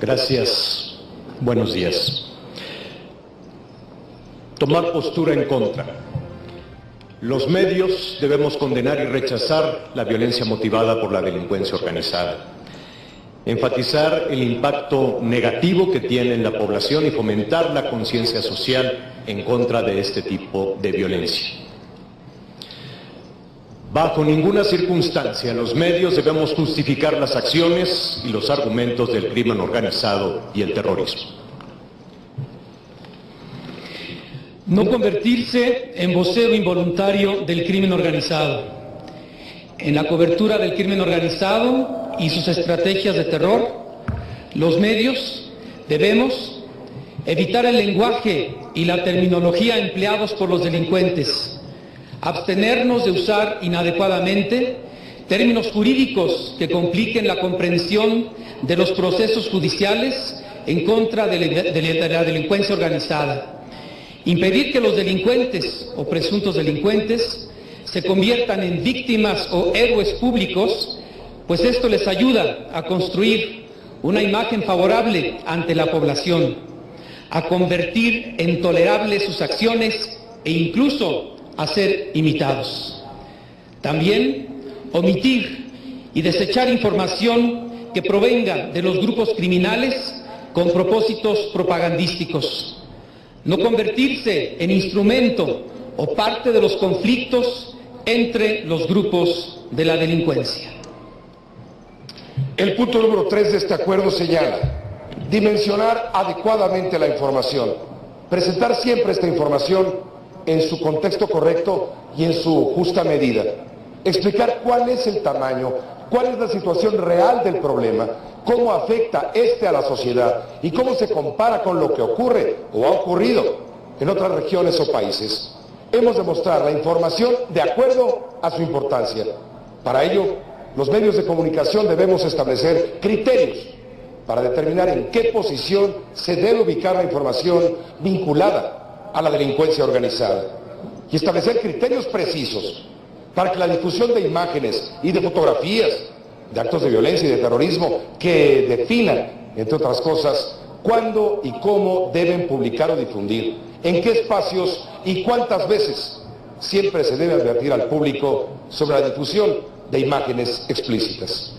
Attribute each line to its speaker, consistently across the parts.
Speaker 1: Gracias. Buenos días. Tomar postura en contra. Los medios debemos condenar y rechazar la violencia motivada por la delincuencia organizada. Enfatizar el impacto negativo que tiene en la población y fomentar la conciencia social en contra de este tipo de violencia. Bajo ninguna circunstancia, los medios debemos justificar las acciones y los argumentos del crimen organizado y el terrorismo.
Speaker 2: No convertirse en vocero involuntario del crimen organizado. En la cobertura del crimen organizado y sus estrategias de terror, los medios debemos evitar el lenguaje y la terminología empleados por los delincuentes, abstenernos de usar inadecuadamente términos jurídicos que compliquen la comprensión de los procesos judiciales en contra de la delincuencia organizada, impedir que los delincuentes o presuntos delincuentes se conviertan en víctimas o héroes públicos, pues esto les ayuda a construir una imagen favorable ante la población, a convertir en tolerables sus acciones e incluso a ser imitados. También omitir y desechar información que provenga de los grupos criminales con propósitos propagandísticos. No convertirse en instrumento o parte de los conflictos entre los grupos de la delincuencia.
Speaker 3: El punto número 3 de este acuerdo señala dimensionar adecuadamente la información, presentar siempre esta información en su contexto correcto y en su justa medida, explicar cuál es el tamaño, cuál es la situación real del problema, cómo afecta a la sociedad y cómo se compara con lo que ocurre o ha ocurrido en otras regiones o países. Hemos de mostrar la información de acuerdo a su importancia. Para ello, los medios de comunicación debemos establecer criterios para determinar en qué posición se debe ubicar la información vinculada a la delincuencia organizada y establecer criterios precisos para que la difusión de imágenes y de fotografías de actos de violencia y de terrorismo que definan, entre otras cosas, cuándo y cómo deben publicar o difundir, en qué espacios y cuántas veces. Siempre se debe advertir al público sobre la difusión de imágenes explícitas.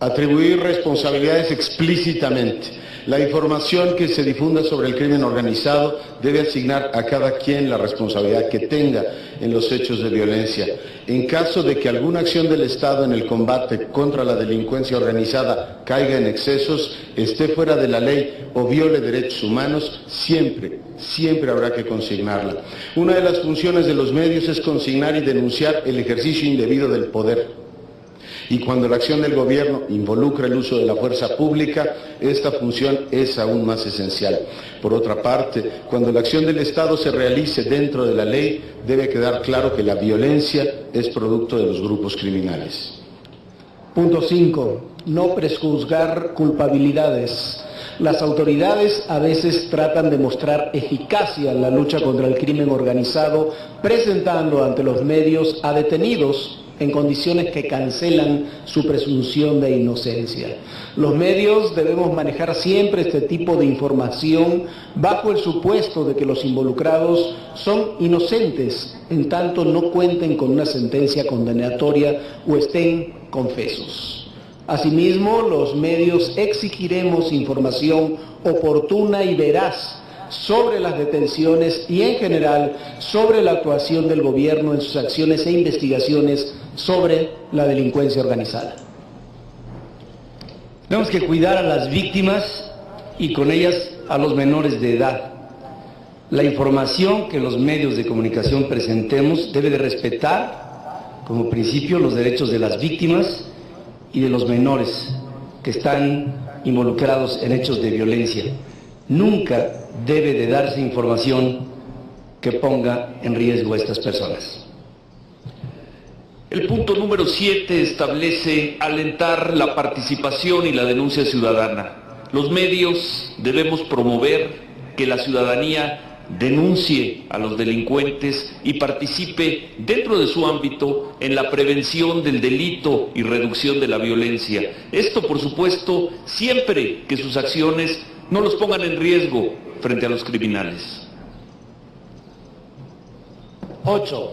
Speaker 4: Atribuir responsabilidades explícitamente. La información que se difunda sobre el crimen organizado debe asignar a cada quien la responsabilidad que tenga en los hechos de violencia. En caso de que alguna acción del Estado en el combate contra la delincuencia organizada caiga en excesos, esté fuera de la ley o viole derechos humanos, siempre habrá que consignarla. Una de las funciones de los medios es consignar y denunciar el ejercicio indebido del poder. Y cuando la acción del gobierno involucra el uso de la fuerza pública, esta función es aún más esencial. Por otra parte, cuando la acción del Estado se realice dentro de la ley, debe quedar claro que la violencia es producto de los grupos criminales.
Speaker 5: Punto 5. No prejuzgar culpabilidades. Las autoridades a veces tratan de mostrar eficacia en la lucha contra el crimen organizado, presentando ante los medios a detenidos en condiciones que cancelan su presunción de inocencia. Los medios debemos manejar siempre este tipo de información bajo el supuesto de que los involucrados son inocentes, en tanto no cuenten con una sentencia condenatoria o estén confesos. Asimismo, los medios exigiremos información oportuna y veraz sobre las detenciones y en general sobre la actuación del gobierno en sus acciones e investigaciones sobre la delincuencia organizada.
Speaker 2: Tenemos que cuidar a las víctimas y con ellas a los menores de edad. La información que los medios de comunicación presentemos debe de respetar como principio los derechos de las víctimas y de los menores que están involucrados en hechos de violencia. Nunca debe de darse información que ponga en riesgo a estas personas.
Speaker 6: El punto número 7 establece alentar la participación y la denuncia ciudadana. Los medios debemos promover que la ciudadanía denuncie a los delincuentes y participe dentro de su ámbito en la prevención del delito y reducción de la violencia. Esto, por supuesto, siempre que sus acciones no los pongan en riesgo frente a los criminales.
Speaker 7: 8.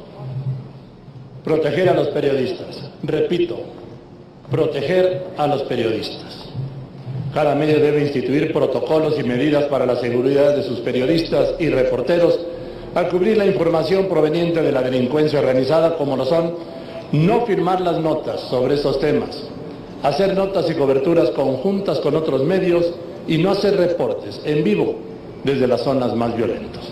Speaker 7: Proteger a los periodistas. Repito, proteger a los periodistas. Cada medio debe instituir protocolos y medidas para la seguridad de sus periodistas y reporteros al cubrir la información proveniente de la delincuencia organizada, como lo son no firmar las notas sobre estos temas, hacer notas y coberturas conjuntas con otros medios y no hacer reportes en vivo desde las zonas más violentas.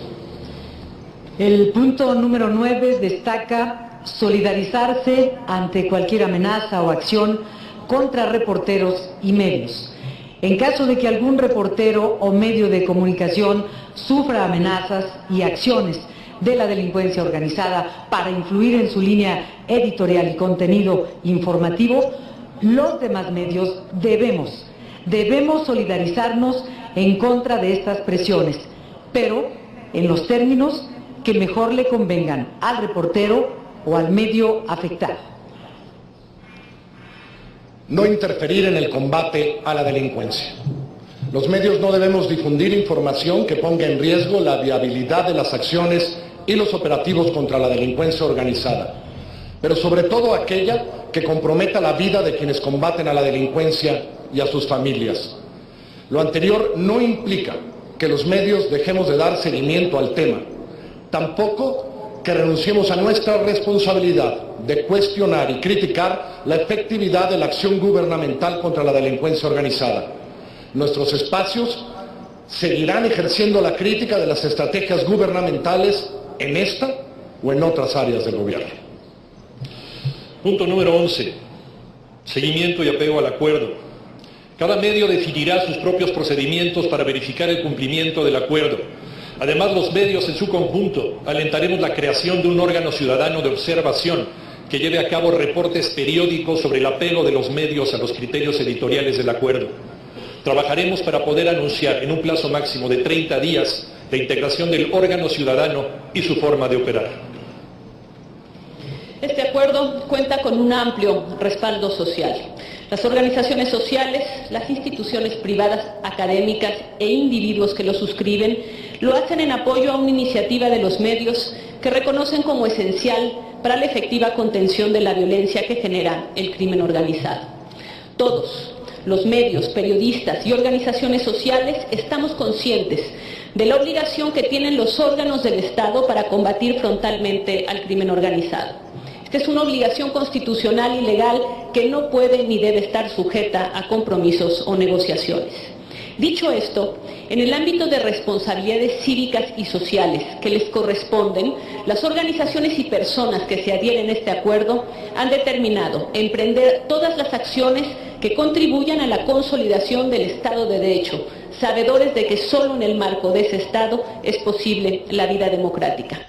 Speaker 8: El punto número 9 destaca solidarizarse ante cualquier amenaza o acción contra reporteros y medios. En caso de que algún reportero o medio de comunicación sufra amenazas y acciones de la delincuencia organizada para influir en su línea editorial y contenido informativo, los demás medios debemos solidarizarnos en contra de estas presiones, pero en los términos que mejor le convengan al reportero o al medio afectado.
Speaker 3: No interferir en el combate a la delincuencia. Los medios no debemos difundir información que ponga en riesgo la viabilidad de las acciones y los operativos contra la delincuencia organizada, pero sobre todo aquella que comprometa la vida de quienes combaten a la delincuencia y a sus familias. Lo anterior no implica que los medios dejemos de dar seguimiento al tema, tampoco que renunciemos a nuestra responsabilidad de cuestionar y criticar la efectividad de la acción gubernamental contra la delincuencia organizada. Nuestros espacios seguirán ejerciendo la crítica de las estrategias gubernamentales en esta o en otras áreas del gobierno.
Speaker 9: Punto número 11. Seguimiento y apego al acuerdo. Cada medio definirá sus propios procedimientos para verificar el cumplimiento del acuerdo. Además, los medios en su conjunto alentaremos la creación de un órgano ciudadano de observación que lleve a cabo reportes periódicos sobre el apego de los medios a los criterios editoriales del acuerdo. Trabajaremos para poder anunciar en un plazo máximo de 30 días la integración del órgano ciudadano y su forma de operar.
Speaker 10: Este acuerdo cuenta con un amplio respaldo social. Las organizaciones sociales, las instituciones privadas, académicas e individuos que lo suscriben lo hacen en apoyo a una iniciativa de los medios que reconocen como esencial para la efectiva contención de la violencia que genera el crimen organizado. Todos, los medios, periodistas y organizaciones sociales, estamos conscientes de la obligación que tienen los órganos del Estado para combatir frontalmente al crimen organizado. Esta es una obligación constitucional y legal que no puede ni debe estar sujeta a compromisos o negociaciones. Dicho esto, en el ámbito de responsabilidades cívicas y sociales que les corresponden, las organizaciones y personas que se adhieren a este acuerdo han determinado emprender todas las acciones que contribuyan a la consolidación del Estado de Derecho, sabedores de que solo en el marco de ese Estado es posible la vida democrática.